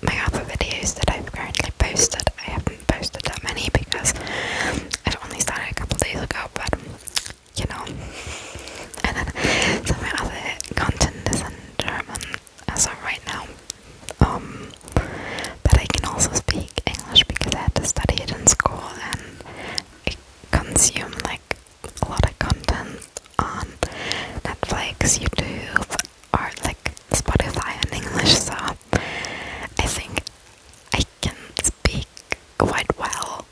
my other videos that I've currently posted. I haven't posted that many because I've only started a couple days ago, but you know. And then so my other content is in German as of right now. But I can also speak English because I had to study it in school, and I consume like a lot of content on Netflix, YouTube, or like Spotify in English, so I think I can speak quite well.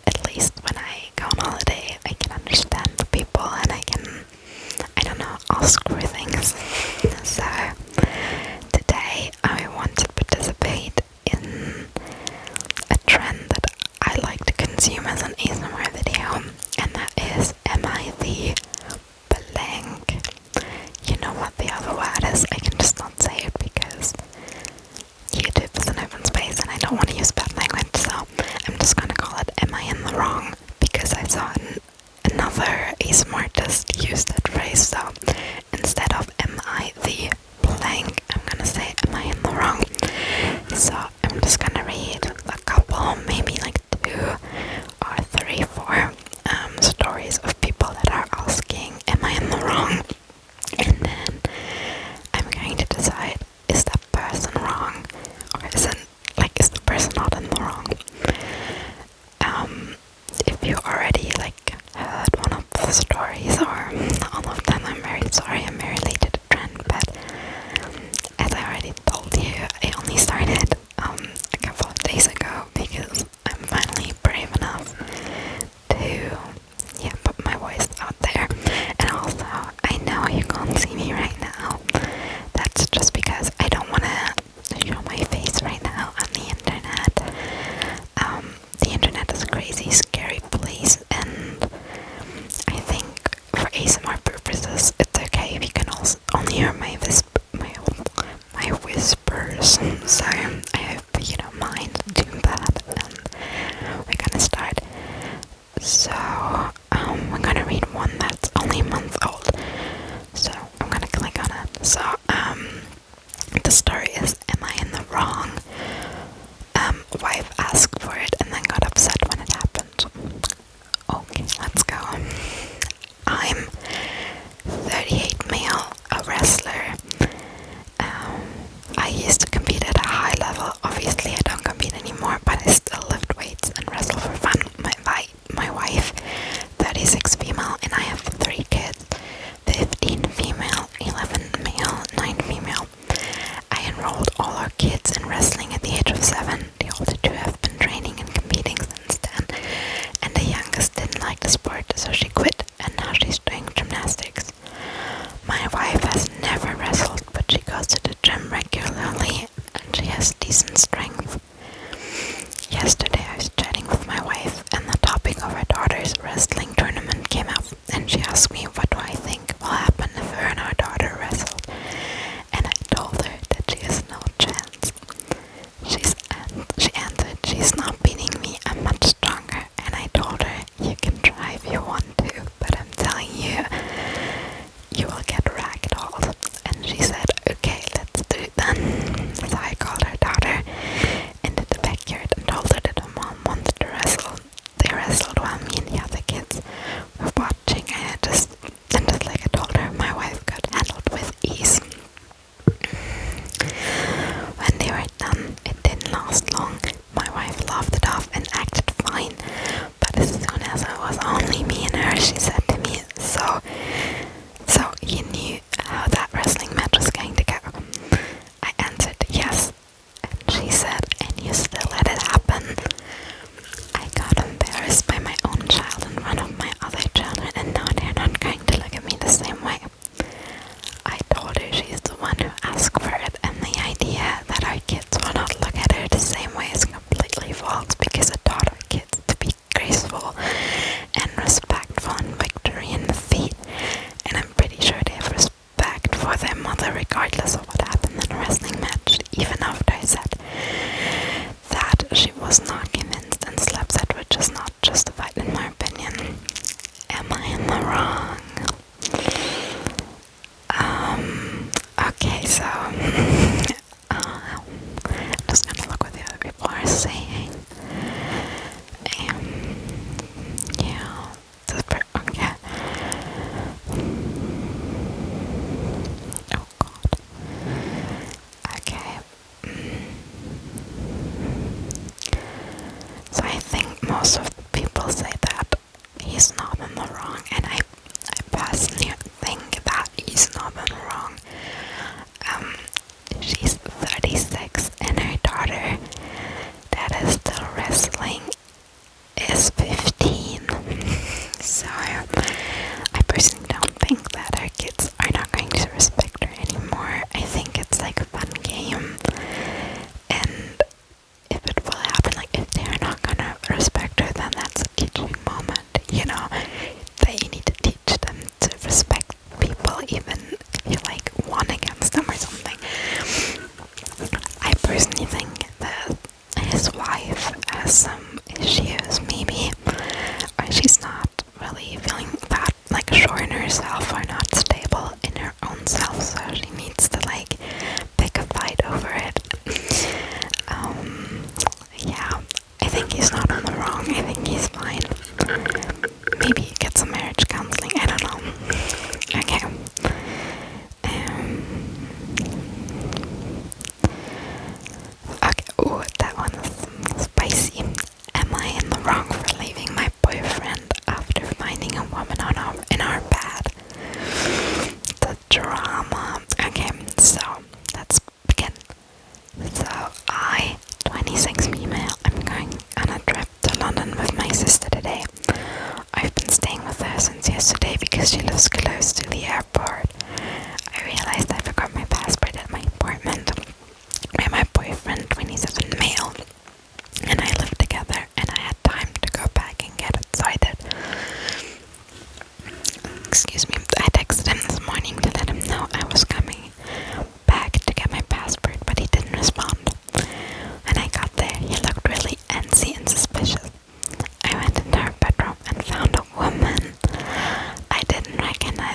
At least when I go on holiday, I can understand the people and I can, I don't know, ask for things. So today I want to participate in a trend that I like to consume as an ASMR video, and that is, am I the blank? You know what the other word is, I can just not say it because YouTube is an open space and I don't want to use bad language, so I'm just gonna call it, am I in the wrong? Because I saw another ASMR artist use that phrase, so instead of am I the blank, I'm gonna say, am I in the wrong? So I'm just gonna read a couple, maybe like 2 or 3, 4 stories of people that are asking, am I in the wrong? And then I'm going to decide, is that person wrong? Or is it, like, is the person not in the wrong? If you already, like, heard one of the stories, or all of them, I'm very sorry, I'm very late to the trend, but as I already told you, I only started a couple of days ago because I'm finally brave enough to, yeah, put my voice out there. And also, I know you can't see me right now. That's just because I don't want to show my face right now on the internet. The internet is a crazy, scary place, and I think for ASMR purposes, it's okay if you can also only hear my whispers. So I hope you don't mind doing that, and we're gonna start. So we're gonna read one that's only a month old. So I'm gonna click on it. So the story is, am I in the wrong? Wife asked for it and then got upset when it happened. Okay, let's go. I'm 38 male, a wrestler. I used to compete at a high level. Obviously I don't compete anymore, but I still lift weights and wrestle for fun. My wife, 36 female, and I have 3 kids, 15 female, 11 male, 9 female. I enrolled all our kids in wrestling at the age of 7. The older 2 have been training and competing since then, and the youngest didn't like the sport, so she quit, and now she's doing gymnastics. My wife has never wrestled, but she goes to the gym regularly, and she has decent strength. Yesterday I was chatting with my wife, and the topic of our daughter's wrestling tournament came up, and she asked me, what do I think will happen if her and our daughter wrestle? And I told her that she has no chance. She answered, she's not beating me, I'm much stronger. And I told her, you can try if you want to, but I'm telling you, you will get ragdolled. And she said, okay, let's do it then. So I called her daughter into the backyard and told her that her mom wanted to wrestle. They wrestled while me and the other kids were watching, and just like I told her, my wife got handled with ease. When they were done, it didn't last long. My wife laughed it off and acted fine, but as soon as it was only me and her, she said to me, so you knew how that wrestling match was going to go? I most of the people say that he's not in the wrong, and I personally think that he's not in the wrong. She's 36, and her daughter that is still wrestling is 15. So I personally don't think that her kids are not going to respect her anymore. I think it's like a fun game, and if it will happen, like if they're not gonna respect her, then that's a teaching moment, you know. That you need to teach them to respect people, even if you like won against them or something. I personally think that his wife has some issues, maybe, or she's not really feeling that like sure in herself or not stable in her own self, so she needs to like pick a fight over it. Yeah, I think he's not on the wrong. I think he's fine. Maybe get some marriage counseling. I don't know. Okay. Okay. Ooh, that one is spicy. Am I in the wrong for leaving my boyfriend after finding a woman in our bed? The drama. Okay, so let's begin. So I, 26 female, I'm going on a trip to London with my sister today. I've been staying with her since yesterday because she lives close to the airport. I realized I forgot my passport at my apartment with my boyfriend, 27 male, and I lived together, and I had time to go back and get it, so I did. Excuse me. I texted him this morning to let him know I was coming back to get my passport, but he didn't respond. When I got there, he looked really antsy and suspicious. I went into her bedroom and found a woman I didn't recognize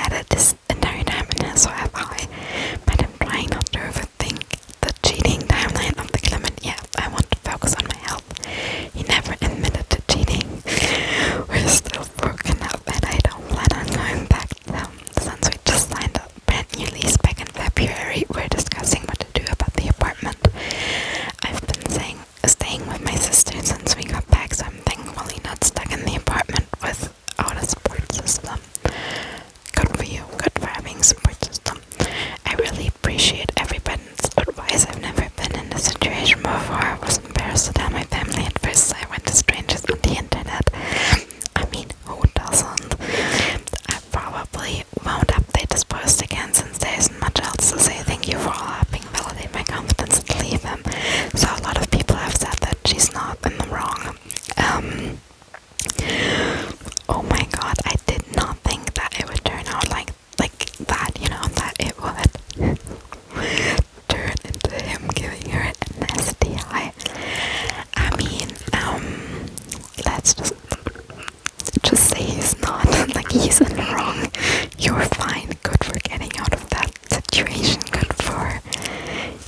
had it this entire time, and so have I. But I'm trying not to overthink the cheating timeline of the Clement. Yeah, I want to focus on my health. He never admitted to cheating. We're still broken up, and I don't plan on going back to them. Since we just signed a brand new lease back in February, we're discussing what to do about the apartment. I've been staying with my sister since we got back, so I'm thankfully not stuck in the apartment without a support system. Good for you, good for having a support system. I really appreciate everybody's advice. I've never been in a situation before. I was embarrassed to tell my family at first. I went to strangers on the internet. I mean, who doesn't? I probably won't update this post again since there isn't much else to say. Thank you for all helping validate my confidence and leave him. So a lot of people have said that she's not in the wrong. Oh my god, I did not think that it would turn out like that, you know, that it would turn into him giving her an STI. I mean, let's just say he's not, like, he's in the wrong. You're fine, good for getting out of that situation, good for,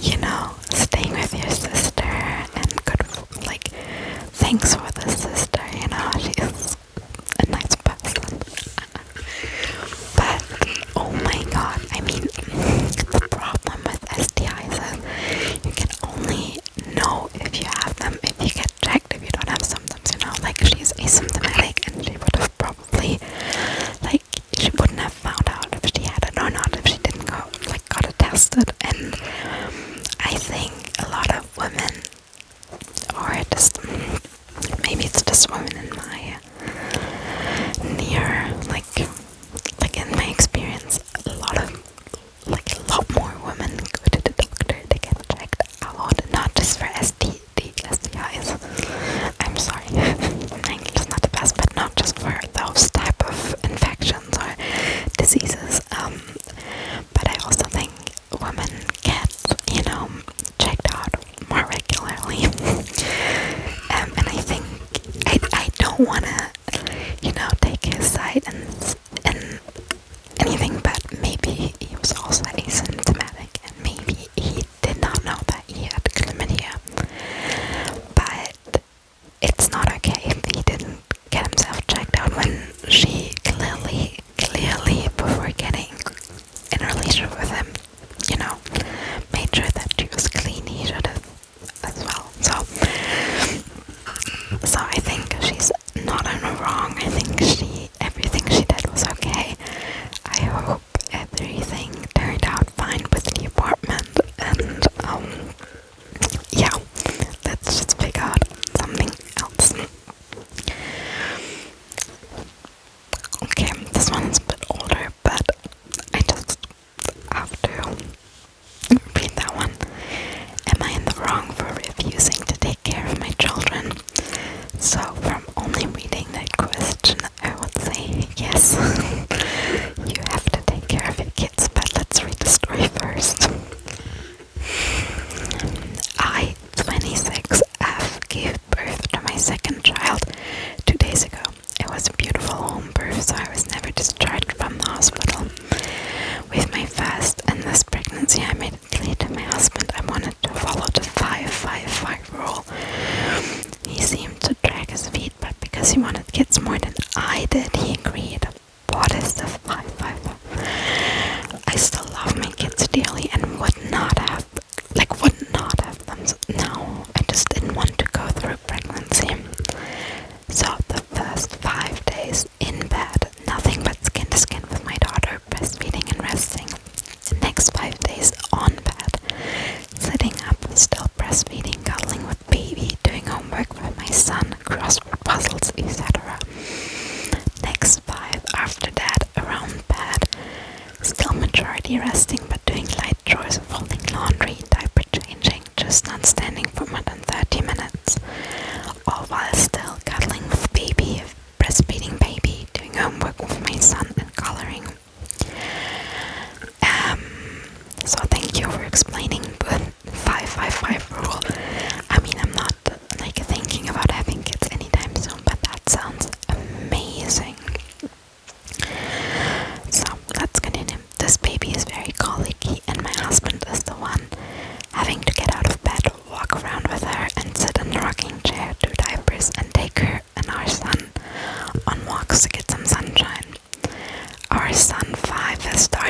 you know, staying with your sister, and good for, like, thanks for the sister, you know, she's a nice person. But, oh my god, I mean, the problem with STIs is you can only know if you have them if you get checked. If you don't have symptoms, you know, like, she's asymptomatic, and she would have probably, like, she wouldn't have found out if she had it or not if she didn't go, like, got it tested. And I think a lot of women, or just maybe it's just women in my near, like in my experience, a lot more women go to the doctor to get checked out, not just for STIs. I'm sorry, my English is not the best, but not just for those type of infections or diseases. But I also think women get, you know, checked out more regularly. And I think I don't want to, you know, take his side and anything, but maybe he was also asymptomatic, and maybe he did not know that he had chlamydia. But it's not okay if he didn't get himself checked out when she clearly, before getting in a relationship with him, you know, made sure that she was clean. He should have as well. So I think she's not in the wrong. I think everything she did was okay. I hope everything turned out fine with the apartment, and yeah, let's just pick out something else. Okay, this one is a bit older, but I just have to read that one. Am I in the wrong for refusing to take care of my children? So from only reading that question, I would say yes. You have to take care of your kids, but let's read the story first. I, 26, gave birth to my second child 2 days ago. It was a beautiful home birth, so I was never discharged from the hospital. With my first and this pregnancy, I made it clear to my husband I wanted to follow the 5-5-5 rule. He seemed to drag his feet, but because he wanted kids more than I did, he agreed. What is the 5-5-5? I still love my kids dearly and would not have them. No, I just didn't want to go through pregnancy. So the first 5 days in bed, nothing but skin to skin with my daughter, breastfeeding and resting. The next 5 days on bed, sitting up, still breastfeeding, cuddling with baby, doing homework with my son, crossword puzzles, etc. Next 5 after that, around bed, still majority resting but doing light chores, folding laundry, diaper changing, just not standing for more than 30 minutes. All while still cuddling with baby, breastfeeding baby, doing homework with my son and coloring. So thank you for explaining the 5-5-5 rule. I mean, I'm not like thinking about having kids anytime soon, but that sounds amazing. So let's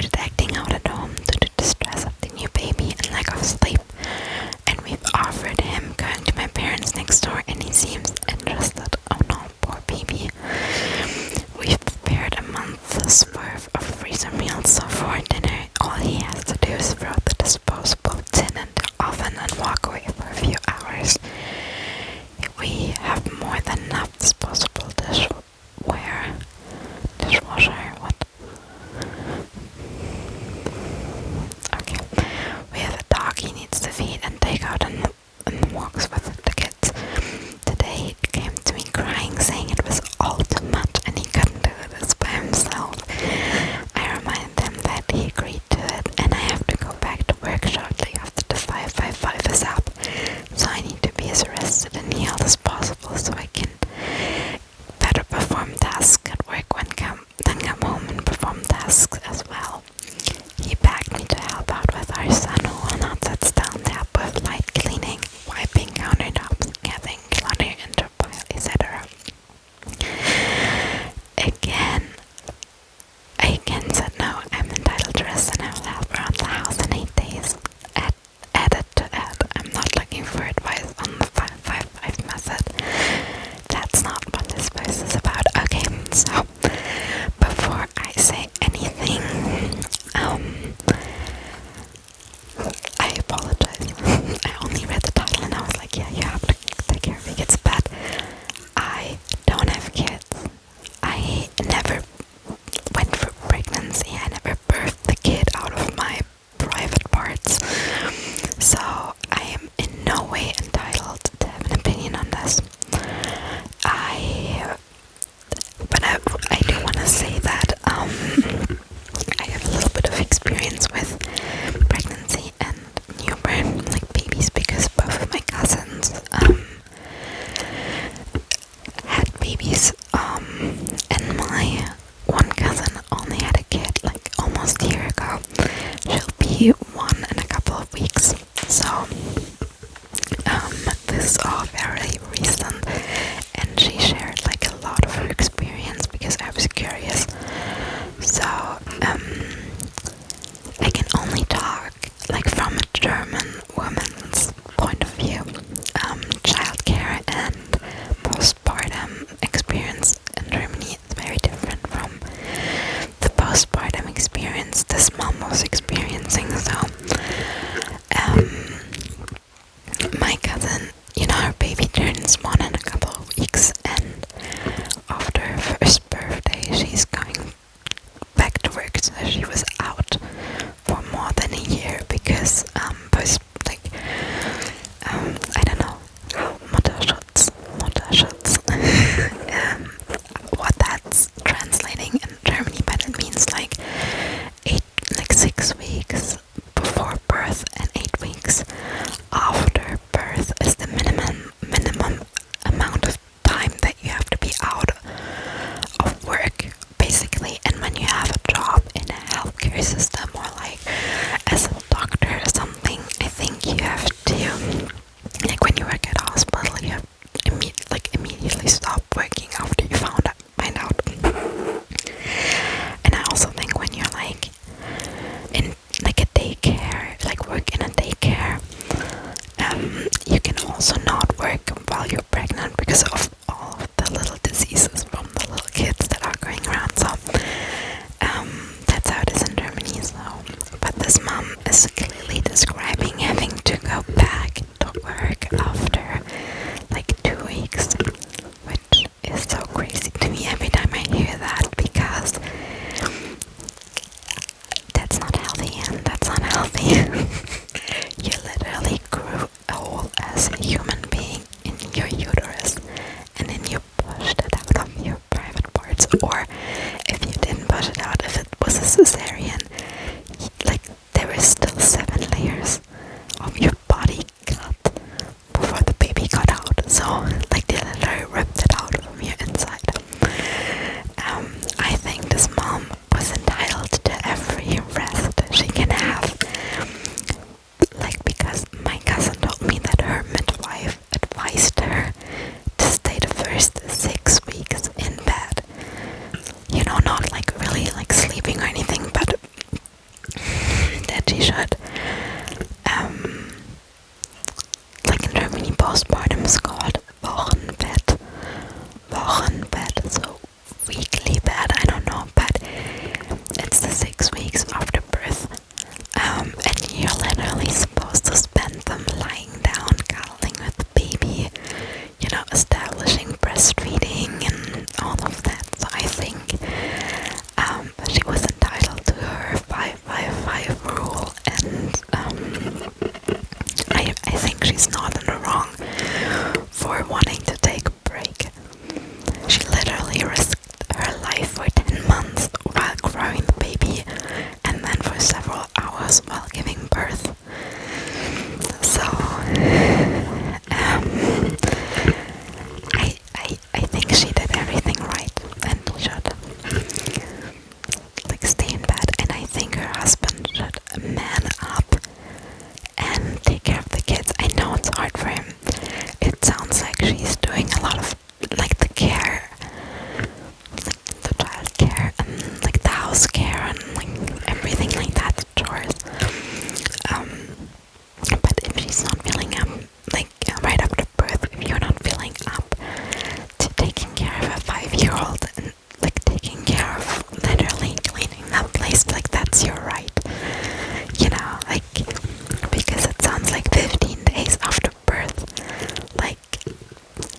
avoided acting out at home due to the stress of the new baby and lack of sleep, and we've offered him going to my parents next door, and he seems interested. Oh no, poor baby. We've prepared a month's worth of freezer meals, so for dinner all he has to do is throw the disposable tin in the oven and walk away for a few hours. We have more than enough disposable dishwasher, what? Okay. We have a dog he needs to feed and take out on walks with the kids. Today he came to me crying, saying it was all too much and he couldn't do this by himself. I reminded him that he agreed to it, and I have to go back to work shortly after the 555 is up, so I need to be as rested and healed as possible so I can better perform tasks at work then come home and perform tasks as well. He begged me to help out with our son who will not sit still and help with light cleaning, wiping countertops, getting clutter into a pile, etc. Again said no, I'm entitled to rest and I will help around the house in 8 days. Added to that, I'm not looking for advice on the 555 method. That's not what this post is about. Okay, so before I say anything, I apologize. I only read the title and I was like, yeah, you have to take care of your kids, but I don't have kids. I never went through pregnancy. I never birthed the kid out of my private parts. So I am in no way entitled to have an opinion on this. But I do want to say that I have a little bit of experience with pregnancy and newborn, like babies, because both of my cousins had babies, and my one cousin only had a kid like almost a year ago. She'll be 1 in a couple of weeks, so this is all very recent, and she shared like a lot of her experience because I was curious. So I can only talk like from a German woman's point of view. Childcare and postpartum experience in Germany is very different from the postpartum experience this mom was experiencing. So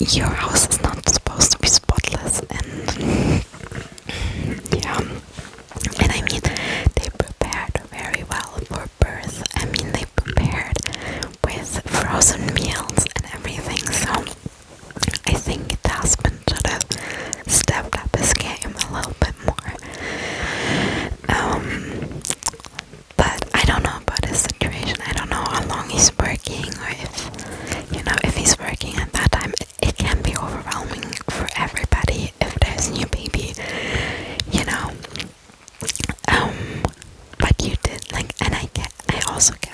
your house is not supposed to be spotless, and yeah. And I mean, they prepared very well for birth. I mean, they prepared with frozen meals and everything, so I think the husband should have stepped up his game a little bit more. But I don't know about his situation. I don't know how long he's working, or if he's working at that time. It can be overwhelming for everybody if there's a new baby, you know. But you did, like, and I also get